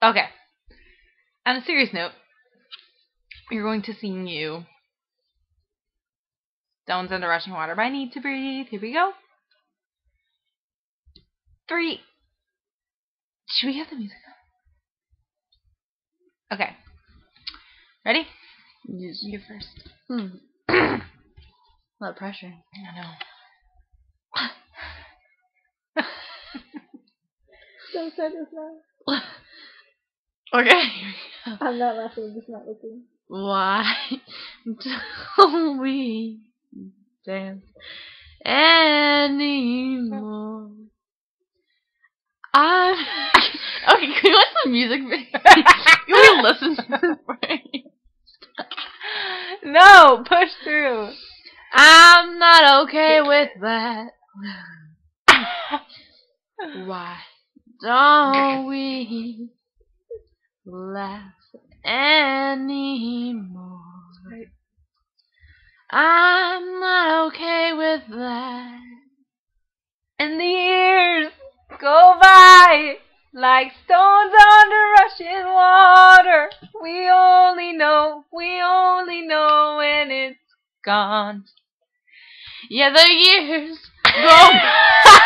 Okay. On a serious note, we're going to sing you Stones Under Rushing Water by Need to Breathe. Here we go. 3. Should we have the music on? Okay. Ready? You first. A lot of pressure. I know. Don't say this now. Okay. I'm not laughing, I'm just not looking. Why don't we dance anymore? Okay, can we watch the music video? Can we listen to this break? No, push through. I'm not okay with that. Why don't we laugh anymore? I'm not okay with that. And the years go by like stones under rushing water. We only know when it's gone. Yeah, the years go by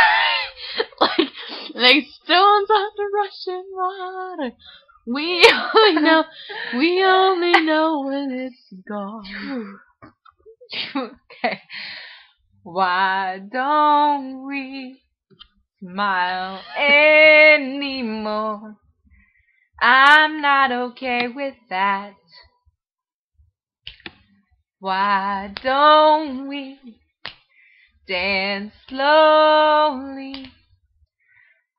like stones under rushing water. We only know when it's gone. Okay. Why don't we smile anymore? I'm not okay with that. Why don't we dance slowly?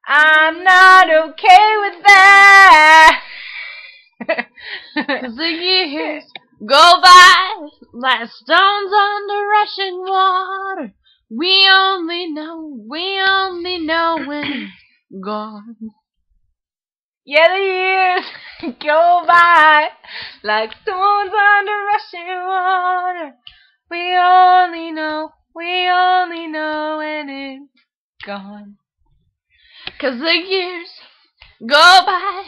I'm not okay with that. 'Cause the years go by like stones under rushing water. We only know when it's gone. Yeah, the years go by like stones under rushing water. We only know when it's gone. 'Cause the years go by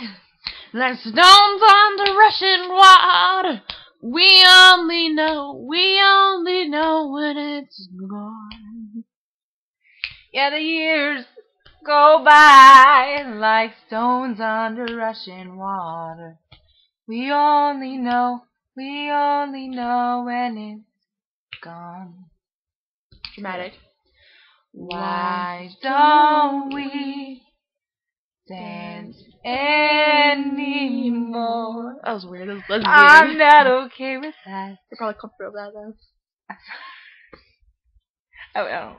like stones under rushing water. We only know when it's gone. Yeah, the years go by like stones under rushing water. We only know when it's gone. Dramatic. Why don't we dance anymore? That was weird. That was weird. I'm not okay with that. You're probably comfortable with that though. I don't